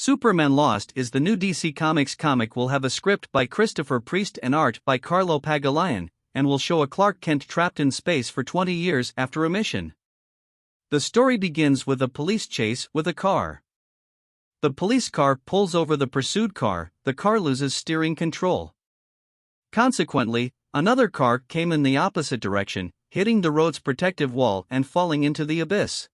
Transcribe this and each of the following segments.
Superman Lost is the new DC Comics comic. Will have a script by Christopher Priest and art by Carlo Pagulayan, and will show a Clark Kent trapped in space for 20 years after a mission. The story begins with a police chase with a car. The police car pulls over the pursued car, the car loses steering control. Consequently, another car came in the opposite direction, hitting the road's protective wall and falling into the abyss.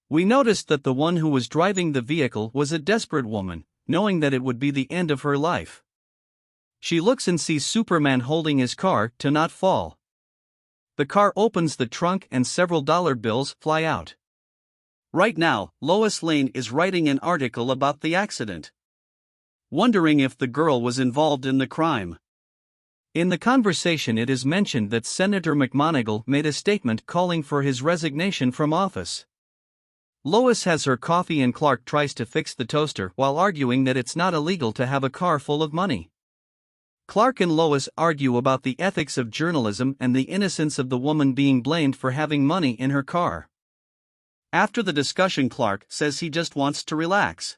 We noticed that the one who was driving the vehicle was a desperate woman, knowing that it would be the end of her life. She looks and sees Superman holding his car to not fall. The car opens the trunk and several dollar bills fly out. Right now, Lois Lane is writing an article about the accident, wondering if the girl was involved in the crime. In the conversation, it is mentioned that Senator McMonigal made a statement calling for his resignation from office. Lois has her coffee and Clark tries to fix the toaster while arguing that it's not illegal to have a car full of money. Clark and Lois argue about the ethics of journalism and the innocence of the woman being blamed for having money in her car. After the discussion, Clark says he just wants to relax.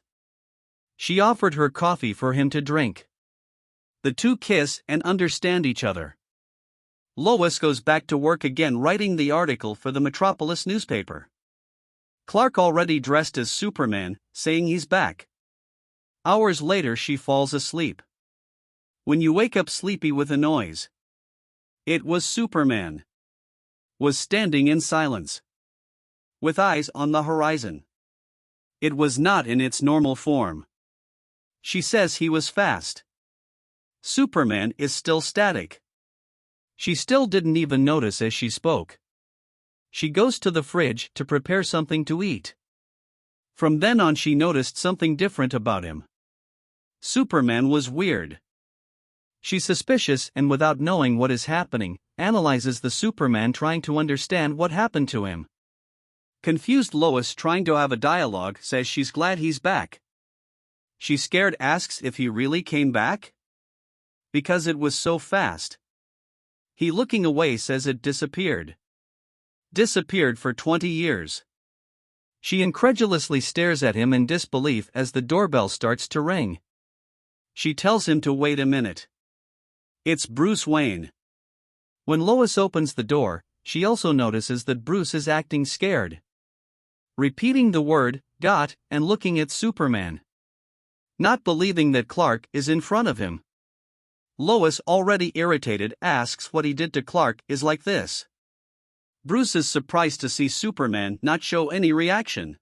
She offered her coffee for him to drink. The two kiss and understand each other. Lois goes back to work again, writing the article for the Metropolis newspaper. Clark already dressed as Superman, saying he's back. Hours later, she falls asleep. When you wake up sleepy with a noise, it was Superman. Was standing in silence, with eyes on the horizon. It was not in its normal form. She says he was fast. Superman is still static. She still didn't even notice as she spoke. She goes to the fridge to prepare something to eat. From then on, she noticed something different about him. Superman was weird. She's suspicious and, without knowing what is happening, analyzes the Superman, trying to understand what happened to him. Confused Lois, trying to have a dialogue, says she's glad he's back. She, scared, asks if he really came back? Because it was so fast. He, looking away, says it disappeared. Disappeared for 20 years. She incredulously stares at him in disbelief as the doorbell starts to ring. She tells him to wait a minute. It's Bruce Wayne. When Lois opens the door, she also notices that Bruce is acting scared, repeating the word, "got," and looking at Superman, not believing that Clark is in front of him. Lois, already irritated, asks what he did to Clark is like this. Bruce is surprised to see Superman not show any reaction.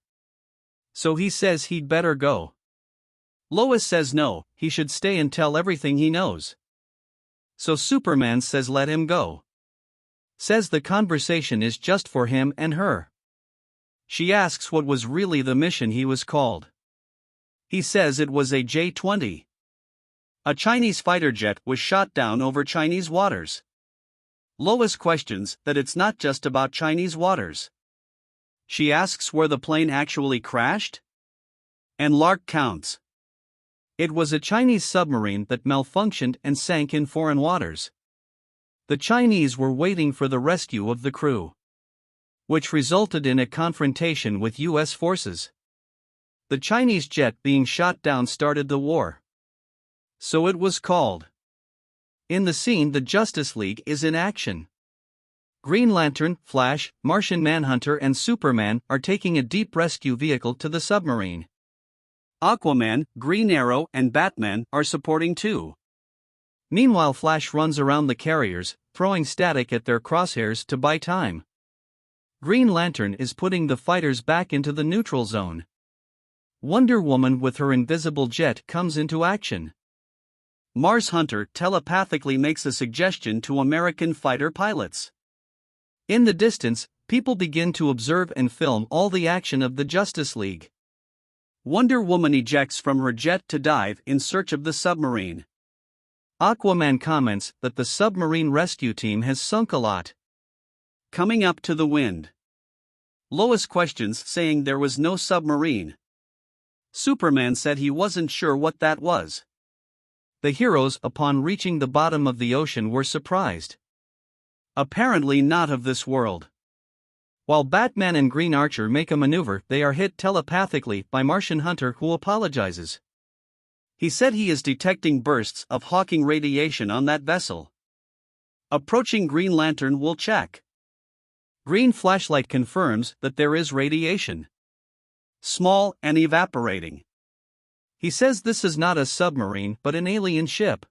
So he says he'd better go. Lois says no, he should stay and tell everything he knows. So Superman says let him go. Says the conversation is just for him and her. She asks what was really the mission he was called. He says it was a J-20. A Chinese fighter jet was shot down over Chinese waters. Lois questions that it's not just about Chinese waters. She asks where the plane actually crashed? And Lark counts. It was a Chinese submarine that malfunctioned and sank in foreign waters. The Chinese were waiting for the rescue of the crew, which resulted in a confrontation with U.S. forces. The Chinese jet being shot down started the war. So it was called. In the scene, the Justice League is in action. Green Lantern, Flash, Martian Manhunter and Superman are taking a deep rescue vehicle to the submarine. Aquaman, Green Arrow and Batman are supporting too. Meanwhile, Flash runs around the carriers, throwing static at their crosshairs to buy time. Green Lantern is putting the fighters back into the neutral zone. Wonder Woman with her invisible jet comes into action. Mars Hunter telepathically makes a suggestion to American fighter pilots. In the distance, people begin to observe and film all the action of the Justice League. Wonder Woman ejects from her jet to dive in search of the submarine. Aquaman comments that the submarine rescue team has sunk a lot. Coming up to the wind. Lois questions, saying there was no submarine. Superman said he wasn't sure what that was. The heroes, upon reaching the bottom of the ocean, were surprised. Apparently not of this world. While Batman and Green Archer make a maneuver, they are hit telepathically by Martian Hunter, who apologizes. He said he is detecting bursts of Hawking radiation on that vessel. Approaching Green Lantern will check. Green Flashlight confirms that there is radiation. Small and evaporating. He says this is not a submarine but an alien ship.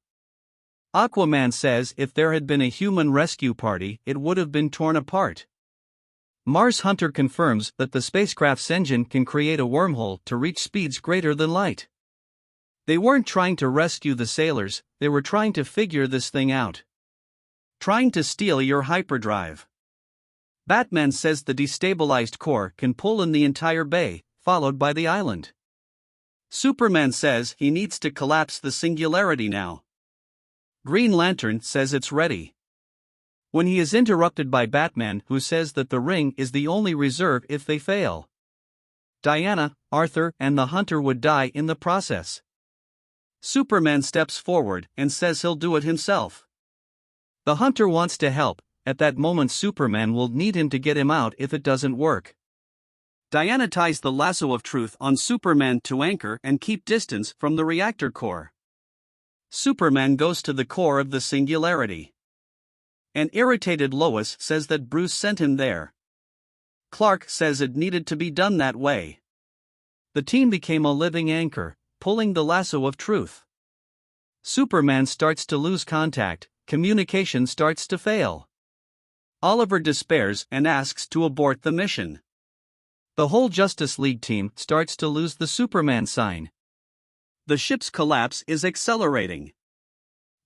Aquaman says if there had been a human rescue party, it would have been torn apart. Mars Hunter confirms that the spacecraft's engine can create a wormhole to reach speeds greater than light. They weren't trying to rescue the sailors, they were trying to figure this thing out. Trying to steal your hyperdrive. Batman says the destabilized core can pull in the entire bay, followed by the island. Superman says he needs to collapse the singularity now. Green Lantern says it's ready. When he is interrupted by Batman, who says that the ring is the only reserve if they fail. Diana, Arthur, and the Hunter would die in the process. Superman steps forward and says he'll do it himself. The Hunter wants to help. At that moment Superman will need him to get him out if it doesn't work. Diana ties the lasso of truth on Superman to anchor and keep distance from the reactor core. Superman goes to the core of the singularity. An irritated Lois says that Bruce sent him there. Clark says it needed to be done that way. The team became a living anchor, pulling the lasso of truth. Superman starts to lose contact, communication starts to fail. Oliver despairs and asks to abort the mission. The whole Justice League team starts to lose the Superman sign. The ship's collapse is accelerating.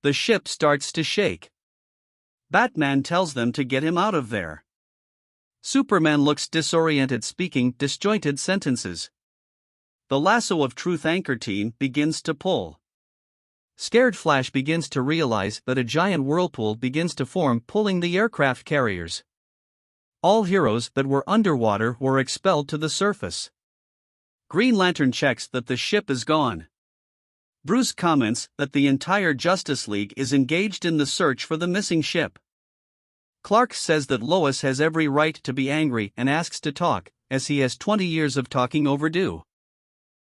The ship starts to shake. Batman tells them to get him out of there. Superman looks disoriented, speaking disjointed sentences. The lasso of truth anchor team begins to pull. Scared Flash begins to realize that a giant whirlpool begins to form, pulling the aircraft carriers. All heroes that were underwater were expelled to the surface. Green Lantern checks that the ship is gone. Bruce comments that the entire Justice League is engaged in the search for the missing ship. Clark says that Lois has every right to be angry and asks to talk, as he has 20 years of talking overdue.